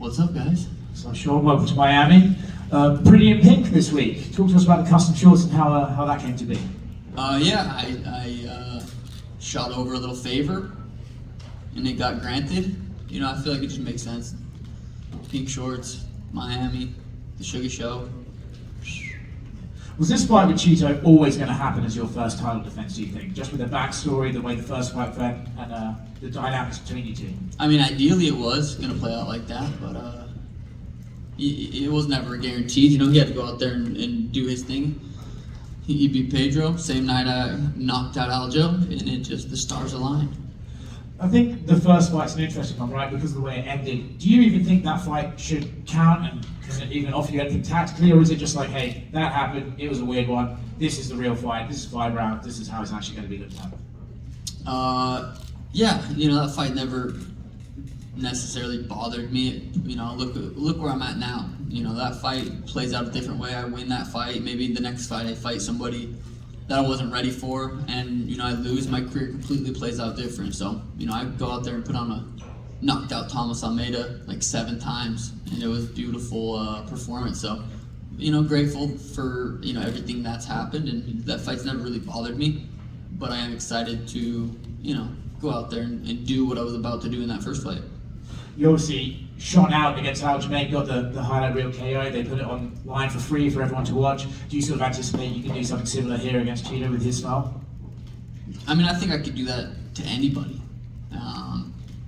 What's up, guys? So Sean, welcome to Miami. Pretty in pink this week. Talk to us about the custom shorts and how that came to be. I shot over a little favor, and it got granted. You know, I feel like it just makes sense. Pink shorts, Miami, the Suga Show. Was this fight with Chito always going to happen as your first title defense, do you think? Just with the backstory, the way the first fight went, and the dynamics between you two? I mean, ideally it was going to play out like that, but it was never guaranteed. You know, he had to go out there and do his thing. He beat Pedro, same night I knocked out Aljo, and it just, the stars aligned. I think the first fight's an interesting one, right, because of the way it ended. Do you even think that fight should count, and can it even offer you anything tactically, or is it just like, hey, that happened, it was a weird one, this is the real fight, this is 5 rounds, this is how it's actually going to be looked at? Yeah, you know, that fight never necessarily bothered me. You know, look where I'm at now. You know, that fight plays out a different way. I win that fight. Maybe the next fight I fight somebody that I wasn't ready for, and you know, I lose. My career completely plays out different. So, you know, I go out there and put on knocked out Thomas Almeida like 7 times, and it was a beautiful performance. So, you know, grateful for, you know, everything that's happened, and that fight's never really bothered me. But I am excited to, you know, go out there and do what I was about to do in that first fight. You obviously shone out against Aljamain, got the highlight reel KO. They put it online for free for everyone to watch. Do you sort of anticipate you can do something similar here against Chito with his style? I mean, I think I could do that to anybody.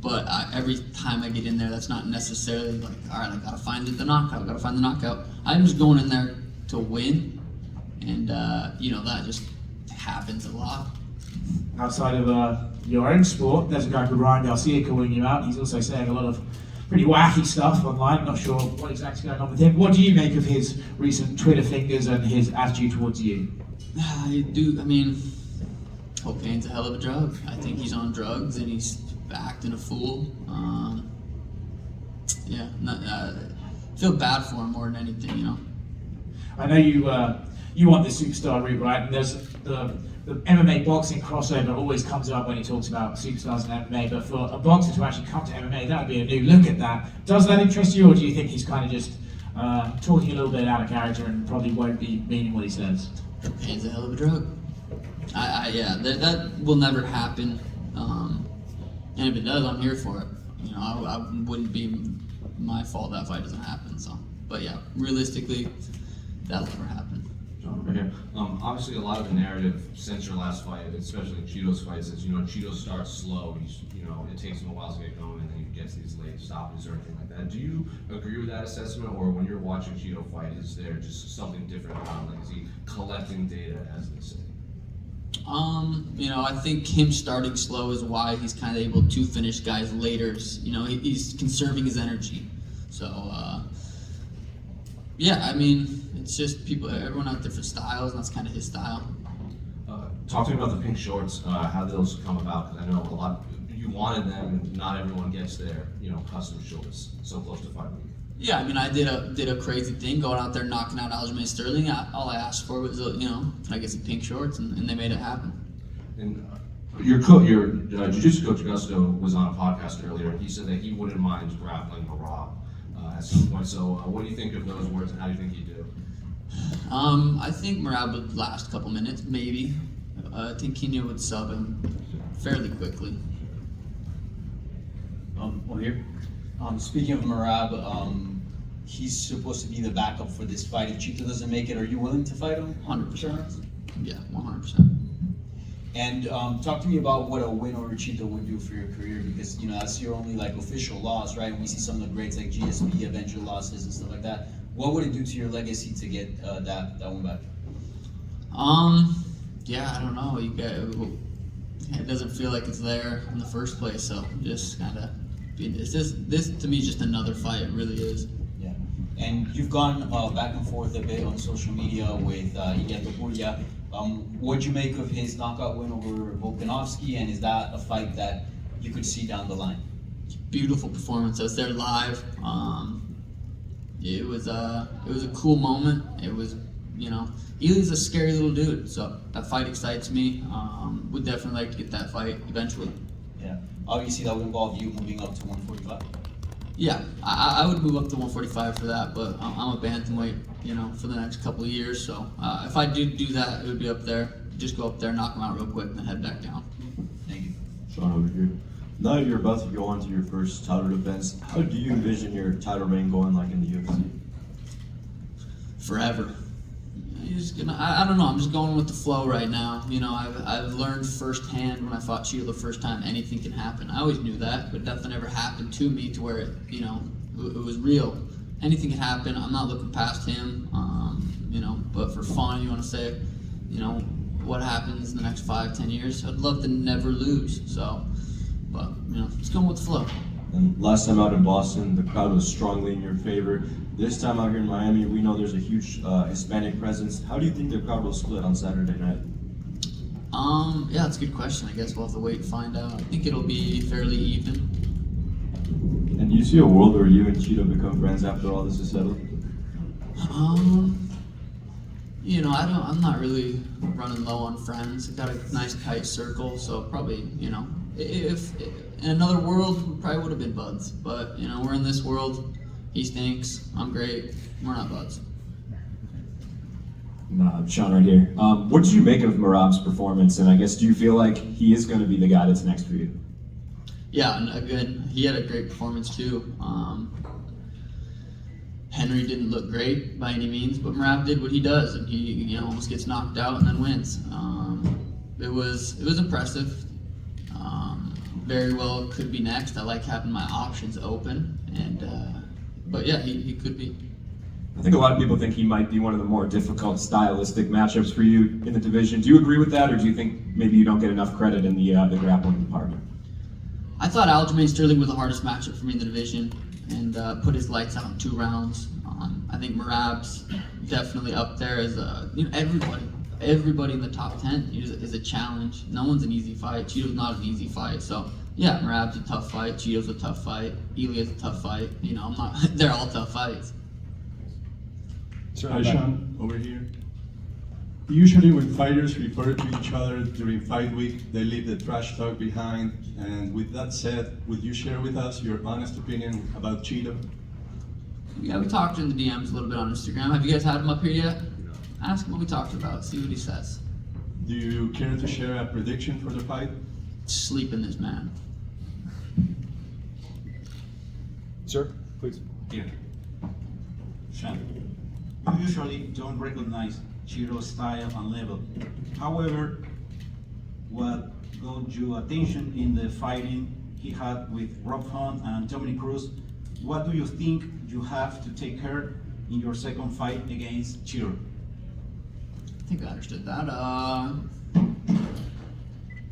But every time I get in there, that's not necessarily like, all right, I gotta find the knockout. I'm just going in there to win, and you know, that just happens a lot. Outside of your own sport, there's a guy called García calling you out. He's also saying a lot of pretty wacky stuff online. I'm not sure what exactly is going on with him. What do you make of his recent Twitter fingers and his attitude towards you? I mean, cocaine's a hell of a drug. I think he's on drugs and he's acting a fool. I feel bad for him more than anything, you know. I know you want the superstar route, right? And there's the MMA boxing crossover always comes up when he talks about superstars in MMA, but for a boxer to actually come to MMA, that would be a new look at that. Does that interest you, or do you think he's kind of just talking a little bit out of character and probably won't be meaning what he says? Cocaine's a hell of a drug. That will never happen. And if it does, I'm here for it. You know, I wouldn't be my fault that fight doesn't happen. So, but yeah, realistically, that'll never happen. John, over here. Obviously, a lot of the narrative since your last fight, especially Chito's fights, is, you know, Chito starts slow. You know, it takes him a while to get going, and then he gets these late stoppages or anything like that. Do you agree with that assessment, or when you're watching Chito fight, is there just something different about him? Like, is he collecting data, as they say? You know, I think him starting slow is why he's kind of able to finish guys later. You know, he's conserving his energy. So, yeah, I mean, it's just everyone has different styles, and that's kind of his style. Talk to me about the pink shorts. How did those come about? Because I know you wanted them, and not everyone gets their, you know, custom shorts so close to fight week. Yeah, I mean, I did a crazy thing, going out there knocking out Aljamain Sterling. All I asked for was, you know, can I get some pink shorts, and they made it happen. And your jiu-jitsu coach Augusto was on a podcast earlier, and he said that he wouldn't mind grappling Marab at some point. So, what do you think of those words, and how do you think he'd do? I think Marab would last a couple minutes, maybe. I think Kenya would sub him fairly quickly. Well, here. Speaking of Marab, he's supposed to be the backup for this fight. If Chito doesn't make it, are you willing to fight him? 100%. Yeah, 100%. And talk to me about what a win over Chito would do for your career, because, you know, that's your only like official loss, right? And we see some of the greats like GSP avenge your losses and stuff like that. What would it do to your legacy to get that one back? Yeah, I don't know. It doesn't feel like it's there in the first place, so just kind of. This to me is just another fight. It really is. Yeah, and you've gone back and forth a bit on social media with Ilia. What'd you make of his knockout win over Volkanovski, and is that a fight that you could see down the line? Beautiful performance. I was there live. It was a cool moment. It was, you know, Ili's a scary little dude, so that fight excites me. Would definitely like to get that fight eventually. Yeah. Obviously, that would involve you moving up to 145. Yeah, I would move up to 145 for that, but I'm a bantamweight, you know, for the next couple of years. So if I do that, it would be up there. Just go up there, knock them out real quick, and then head back down. Thank you. Sean over here. Now that you're about to go on to your first title defense, how do you envision your title reign going like in the UFC? Forever. I don't know. I'm just going with the flow right now. You know, I've learned firsthand when I fought Chito the first time, anything can happen. I always knew that, but nothing ever happened to me to where it, you know, it was real. Anything can happen. I'm not looking past him. You know, but for fun, you want to say, you know, what happens in the next 5-10 years? I'd love to never lose. So, but you know, just going with the flow. And last time out in Boston, the crowd was strongly in your favor. This time out here in Miami, we know there's a huge Hispanic presence. How do you think the crowd will split on Saturday night? Yeah, that's a good question. I guess we'll have to wait and find out. I think it'll be fairly even. And do you see a world where you and Chito become friends after all this is settled? You know, I'm not really running low on friends. I've got a nice tight circle, so probably, you know, if in another world, we probably would have been buds. But, you know, we're in this world. He stinks. I'm great. We're not buds. Sean right here. What did you make of Merab's performance? And I guess, do you feel like he is going to be the guy that's next for you? Yeah, and again, he had a great performance too. Henry didn't look great by any means, but Merab did what he does, and he, you know, almost gets knocked out and then wins. It was impressive. Very well could be next. I like having my options open, and but yeah, he could be. I think a lot of people think he might be one of the more difficult stylistic matchups for you in the division. Do you agree with that, or do you think maybe you don't get enough credit in the grappling department? I thought Aljamain Sterling was the hardest matchup for me in the division, and put his lights out in 2 rounds. I think Merab's definitely up there as you know, everybody in the top 10 is a challenge. No one's an easy fight. Chito's not an easy fight. So yeah, Merab's a tough fight. Chito's a tough fight. Elia's a tough fight. You know, they're all tough fights. Hi, Sean, over here. Usually when fighters refer to each other during fight week, they leave the trash talk behind. And with that said, would you share with us your honest opinion about Chito? Yeah, we talked in the DMs a little bit on Instagram. Have you guys had him up here yet? Ask him what we talked about. See what he says. Do you care to share a prediction for the fight? Sleep in this man. Sir, please. Here. Sean, you usually don't recognize Chito's style and level. However, what got your attention in the fighting he had with Rob Hunt and Dominic Cruz, what do you think you have to take care in your second fight against Chito? I think I understood that.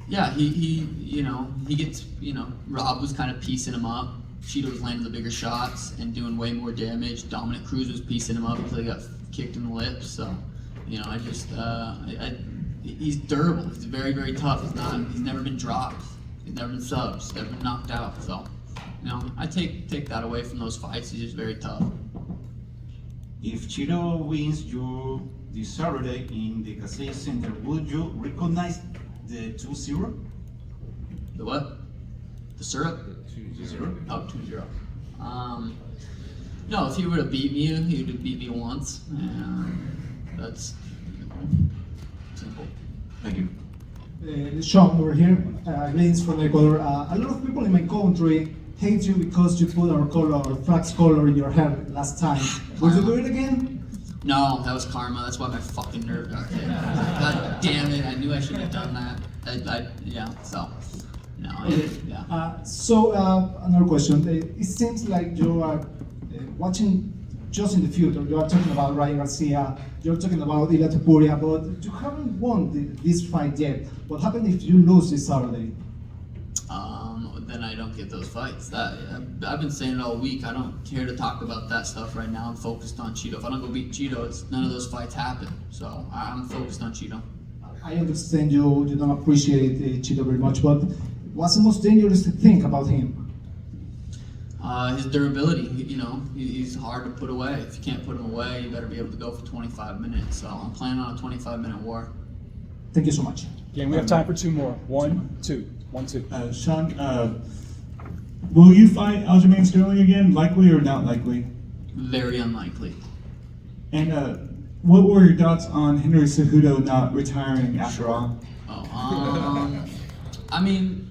Yeah, he you know, he gets, you know, Rob was kind of piecing him up. Chito was landing the bigger shots and doing way more damage. Dominic Cruz was piecing him up until he got kicked in the lips. So, you know, I just, he's durable. He's very, very tough. He's never been dropped. He's never been subs. Never been knocked out. So, you know, I take that away from those fights. He's just very tough. If Chito wins you this Saturday in the Kaseya Center, would you recognize the 2-0? The what? The syrup? 2-0. Oh, 2-0. No, if he were to beat me, he would beat me once. That's simple. Thank you. Sean over here, greetings from Ecuador. A lot of people in my country hate you because you put our color, our flag's color in your hair last time. Would you do it again? No, that was karma. That's why my fucking nerve got hit. God damn it! I knew I shouldn't have done that. Yeah. So, no. Yeah. So another question. It seems like you are watching just in the future. You are talking about Ryan Garcia. You're talking about Ilia Topuria, but you haven't won this fight yet. What happens if you lose this Saturday? Then I don't get those fights. I've been saying it all week. I don't care to talk about that stuff right now. I'm focused on Chito. If I don't go beat Chito, none of those fights happen. So I'm focused on Chito. I understand you don't appreciate Chito very much, but what's the most dangerous thing about him? His durability. You know, he's hard to put away. If you can't put him away, you better be able to go for 25 minutes. So I'm planning on a 25-minute war. Thank you so much. Yeah, we have time for 2 more. 1, 2. 1, 2. Sean, Will you fight Aljamain Sterling again? Likely or not likely? Very unlikely. And what were your thoughts on Henry Cejudo not retiring after all? I mean,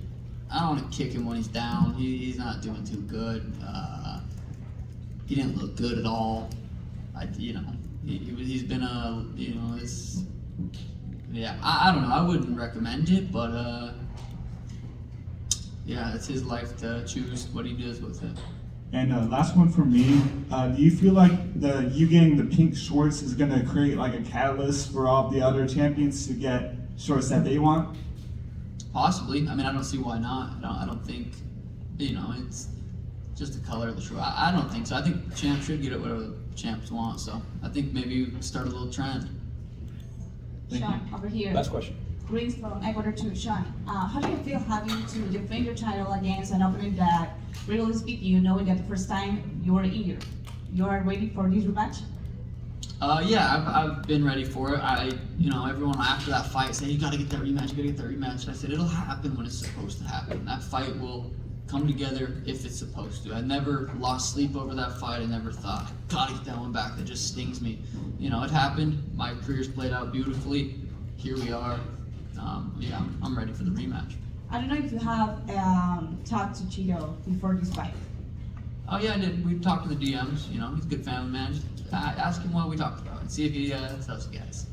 I don't want to kick him when he's down. He's not doing too good. He didn't look good at all. He's been this. Yeah, I don't know. I wouldn't recommend it, but yeah, it's his life to choose what he does with it. And last one for me. Do you feel like you getting the pink shorts is going to create like a catalyst for all the other champions to get shorts that they want? Possibly. I mean, I don't see why not. I don't think, it's just the color of the short. I don't think so. I think champs should get it whatever the champs want. So I think maybe start a little trend. Sean, over here. Last question. Greens from Ecuador to Sean. How do you feel having to defend your title against an opponent that really speak you, knowing that the first time you were eager? You are ready for this rematch? Yeah, I've been ready for it. Everyone after that fight said, you gotta get that rematch, you gotta get that rematch. And I said, it'll happen when it's supposed to happen. That fight will come together if it's supposed to. I never lost sleep over that fight. I never thought, gotta get that one back. That just stings me. It happened. My career's played out beautifully. Here we are. Yeah, I'm ready for the rematch. I don't know if you have talked to Chito before this fight. Oh yeah, I did. We talked to the DMs. He's a good family man. Just ask him what we talked about and see if he tells you guys.